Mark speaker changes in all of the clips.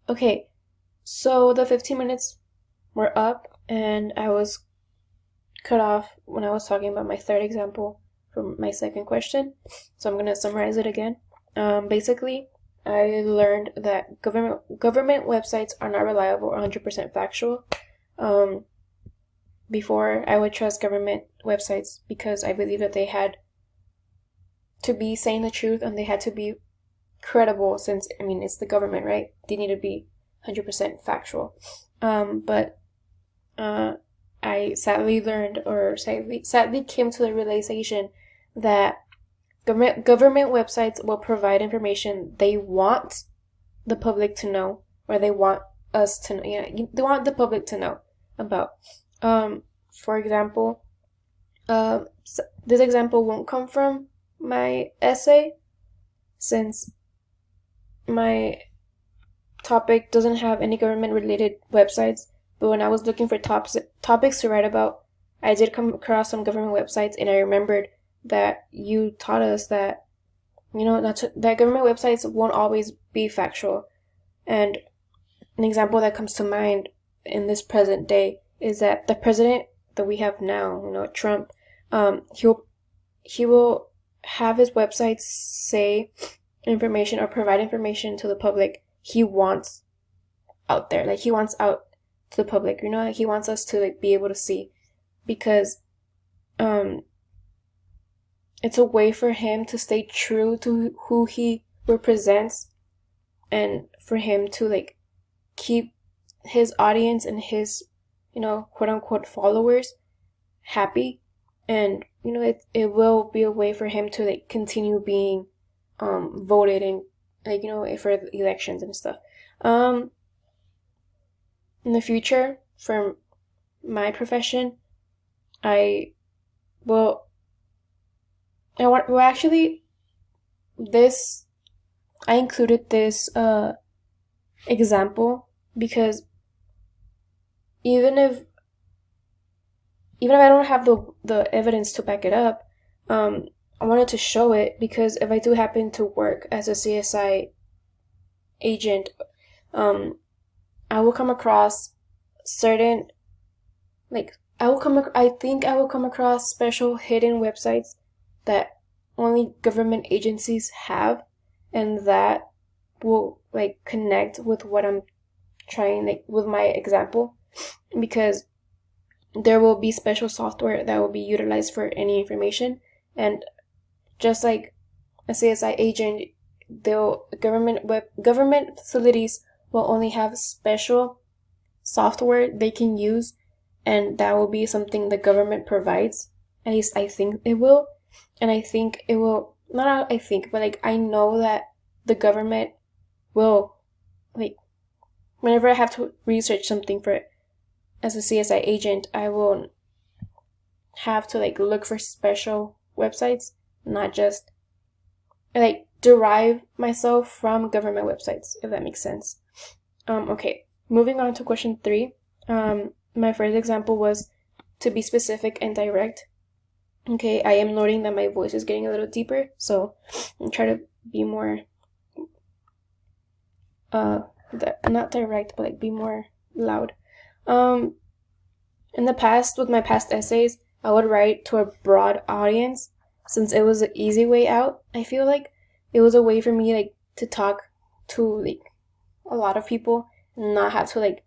Speaker 1: Okay, so the 15 minutes were up, and I was cut off when I was talking about my third example from my second question. So I'm gonna summarize it again. Basically, I learned that government websites are not reliable or 100% factual. Um, Before, I would trust government websites because I believe that they had to be saying the truth and they had to be credible, since I mean it's the government, right? They need to be 100% factual. But I sadly learned, or sadly came to the realization that government websites will provide information they want the public to know, or they want us to know. Yeah, they want the public to know about. For example, this example won't come from my essay, since my topic doesn't have any government related websites. But when I was looking for topics to write about, I did come across some government websites, and I remembered that you taught us that that government websites won't always be factual. And an example that comes to mind in this present day is that the president that we have now, Trump, he will have his websites say information or provide information to the public he wants out there. Like he wants out to the public, like he wants us to like be able to see, because um it's a way for him to stay true to who he represents, and for him to like keep his audience and his quote unquote followers happy. And it will be a way for him to like continue being voted in, like for the elections and stuff. In the future, for my profession, I will I want well actually this I included this example because even if even if I don't have the evidence to back it up, I wanted to show it because if I do happen to work as a CSI agent, um, I will come across certain like I think I will come across special hidden websites that only government agencies have, and that will like connect with what I'm trying, like with my example, because there will be special software that will be utilized for any information. And just like a CSI agent, they'll government facilities will only have special software they can use, and that will be something the government provides. At least I think it will. And I think it will, not I think, but like I know that the government will, like, whenever I have to research something for it as a CSI agent, I will have to like look for special websites, not just like derive myself from government websites, if that makes sense. Okay, moving on to question 3. My first example was to be specific and direct. Okay, I am noting that my voice is getting a little deeper, so I'm trying to be more not direct, but like be more loud. In the past, with my past essays, I would write to a broad audience since it was an easy way out. I feel like it was a way for me like to talk to like a lot of people and not have to like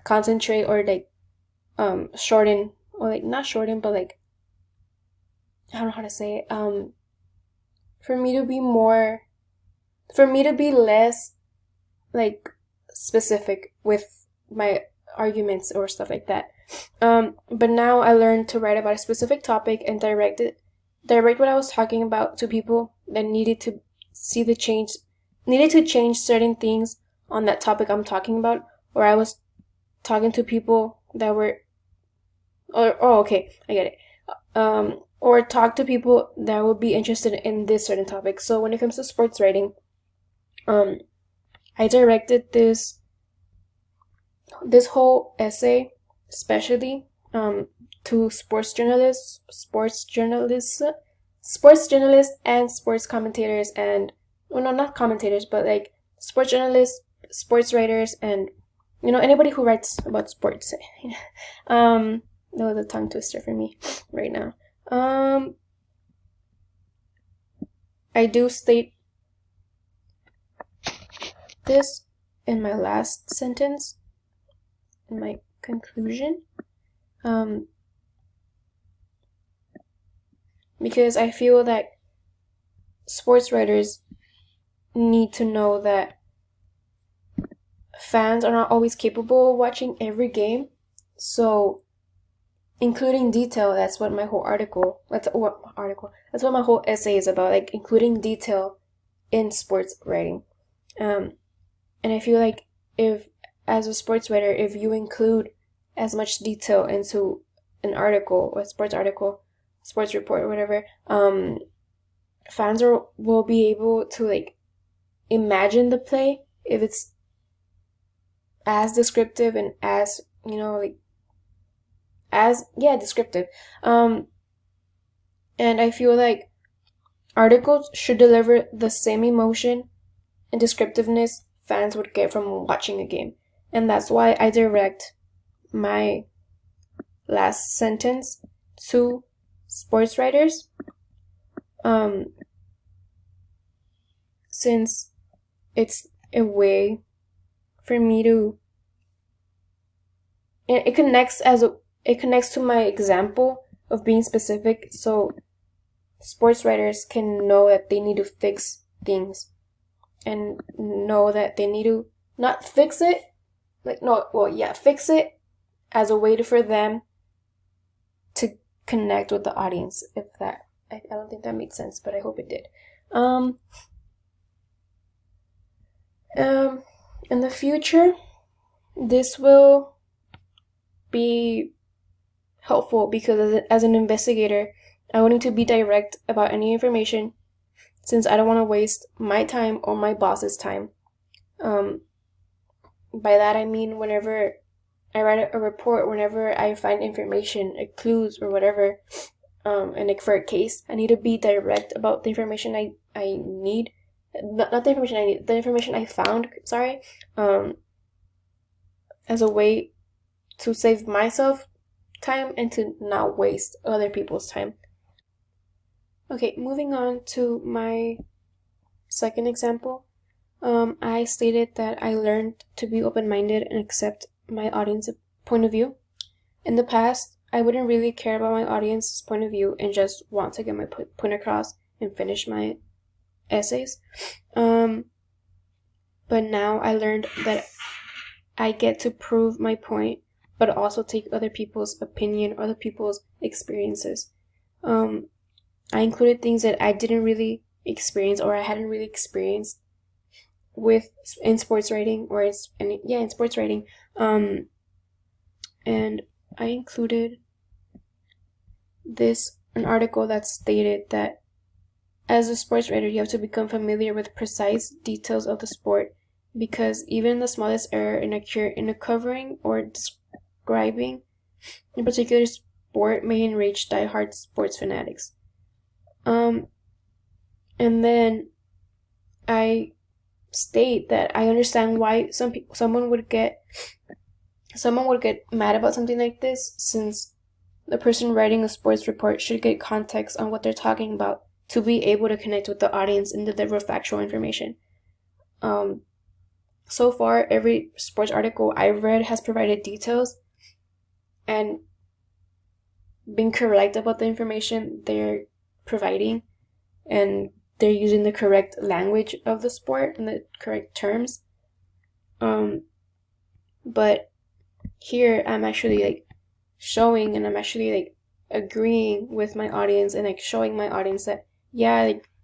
Speaker 1: concentrate or like shorten, or like not shorten, but like I don't know how to say it. For me to be more for me to be less like specific with my arguments or stuff like that. But now I learned to write about a specific topic and direct what I was talking about to people that needed to see the change, needed to change certain things on that topic I'm talking about, or I was talking to people that were, or oh, okay, I get it. Or talk to people that would be interested in this certain topic. So when it comes to sports writing, I directed this whole essay, especially to sports journalists, and sports commentators, and well, no, not commentators, but like sports journalists sports writers and anybody who writes about sports. That was a tongue twister for me right now. I do state this in my last sentence, in my conclusion, because I feel that sports writers need to know that fans are not always capable of watching every game. So including detail, that's what my whole that's what my whole essay is about, like including detail in sports writing. And I feel like if, as a sports writer, if you include as much detail into an article, or sports article, sports report, or whatever, fans will be able to like imagine the play if it's as descriptive and as descriptive. And I feel like articles should deliver the same emotion and descriptiveness fans would get from watching a game. And that's why I direct my last sentence to sports writers. Since it's a way for me to, it connects to my example of being specific, so sports writers can know that they need to fix things and know that they need to not fix it, fix it as a way for them to connect with the audience. If that, I don't think that made sense, but I hope it did. In the future, this will be helpful because as an investigator, I want to be direct about any information, since I don't want to waste my time or my boss's time. By that I mean whenever I write a report, whenever I find information, clues or whatever, and like for a case, I need to be direct about the information I need. Not the information I need, the information I found, as a way to save myself time and to not waste other people's time. Okay, moving on to my second example. I stated that I learned to be open-minded and accept my audience's point of view. In the past, I wouldn't really care about my audience's point of view and just want to get my point across and finish my essays. But now I learned that I get to prove my point, but also take other people's opinion, other people's experiences. I included things that I didn't really experience, or I hadn't really experienced in sports writing, or in sports writing. And I included an article that stated that as a sports writer, you have to become familiar with precise details of the sport, because even the smallest error in a covering or describing a particular sport may enrage diehard sports fanatics. And then I state that I understand why someone would get mad about something like this, since the person writing a sports report should get context on what they're talking about to be able to connect with the audience and deliver factual information. So far, every sports article I've read has provided details and been correct about the information they're providing, and they're using the correct language of the sport and the correct terms. But here I'm actually showing, and I'm actually agreeing with my audience, and showing my audience that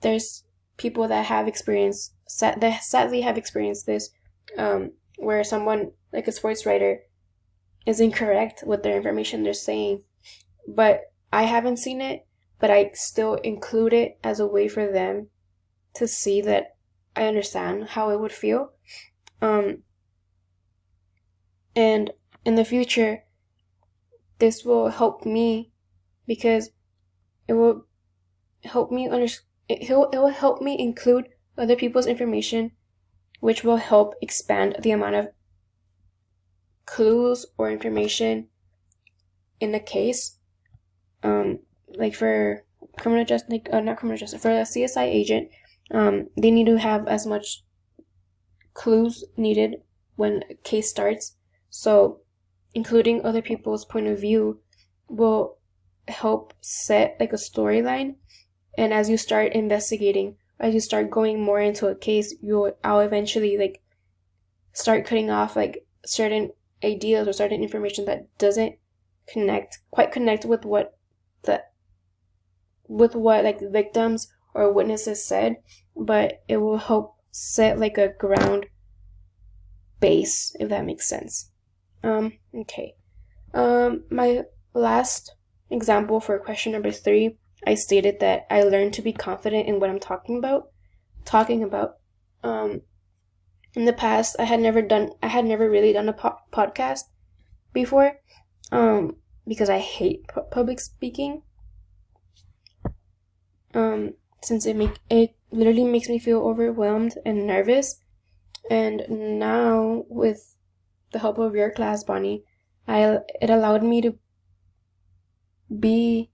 Speaker 1: there's people that have experienced that sadly have experienced this, where someone like a sports writer is incorrect with their information they're saying, but I haven't seen it, but I still include it as a way for them to see that I understand how it would feel. And in the future, this will help me, because it will help me it will help me include other people's information which will help expand the amount of clues or information in the case. Like for criminal justice, not criminal justice, for a CSI agent, they need to have as much clues needed when a case starts. So including other people's point of view will help set like a storyline. And as you start investigating, as you start going more into a case, I'll eventually like start cutting off like certain ideas or certain information that doesn't quite connect with what like the victims or witnesses said, but it will help set like a ground base, if that makes sense. Okay. My last example for question number 3, I stated that I learned to be confident in what I'm talking about. In the past, I had never really done a podcast before, because I hate public speaking. Since it literally makes me feel overwhelmed and nervous. And now with the help of your class, Bonnie, it allowed me to be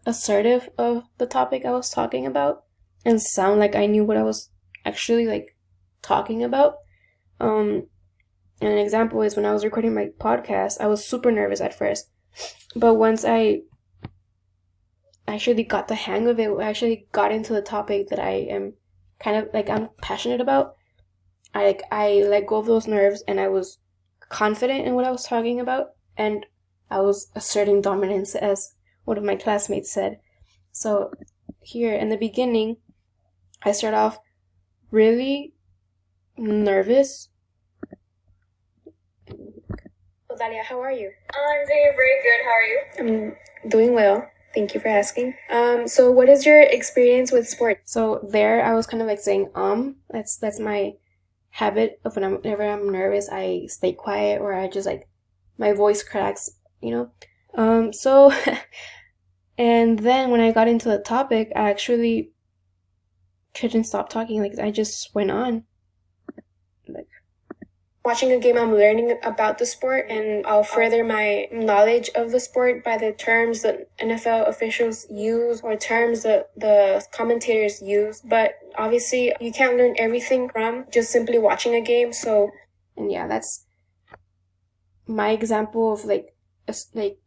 Speaker 1: assertive of the topic I was talking about and sound like I knew what I was actually like talking about. An example is when I was recording my podcast, I was super nervous at first, but once I actually got the hang of it, I actually got into the topic that I am kind of like I'm passionate about, I let go of those nerves and I was confident in what I was talking about, and I was asserting dominance, as one of my classmates said. So here in the beginning, I start off really nervous. Dalia, how are you?
Speaker 2: I'm doing very good. How are you?
Speaker 1: I'm doing well. Thank you for asking. So what is your experience with sports? So there I was kind of like saying, that's my habit of whenever I'm nervous, I stay quiet, or I just like, my voice cracks, so, and then when I got into the topic, I actually couldn't stop talking. Like, I just went on. Like, watching a game, I'm learning about the sport, and I'll further my knowledge of the sport by the terms that NFL officials use or terms that the commentators use. But obviously, you can't learn everything from just simply watching a game. So, and yeah, that's my example of like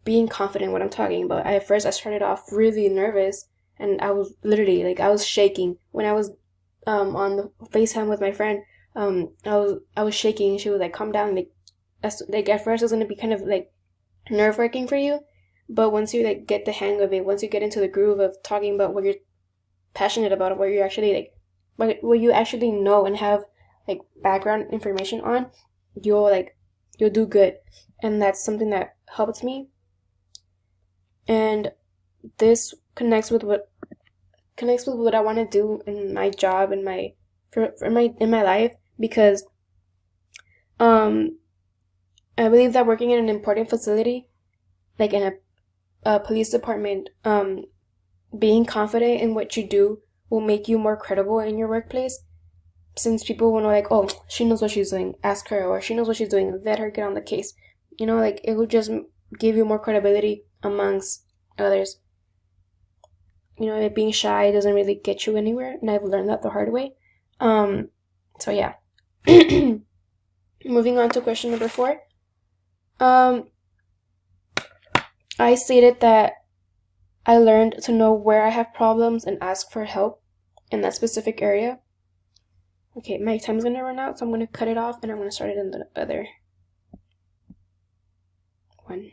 Speaker 1: being confident in what I'm talking about. At first, I started off really nervous, and I was literally like, I was shaking when I was on the FaceTime with my friend. I was shaking, and she was like, calm down. Like at first it was going to be kind of like nerve-wracking for you, but once you like get the hang of it, once you get into the groove of talking about what you're passionate about, what you're actually like, what you actually know and have like background information on, you'll do good. And that's something that helped me. And this connects with what I want to do in my job and in my life, because I believe that working in an important facility, like in a police department, being confident in what you do will make you more credible in your workplace, since people will know like, oh, she knows what she's doing, ask her, or she knows what she's doing, let her get on the case. Like it will just give you more credibility amongst others. Being shy doesn't really get you anywhere, and I've learned that the hard way. So yeah. Moving on to question number 4. I stated that I learned to know where I have problems and ask for help in that specific area. Okay, my time's gonna run out, so I'm gonna cut it off and I'm gonna start it in the other one.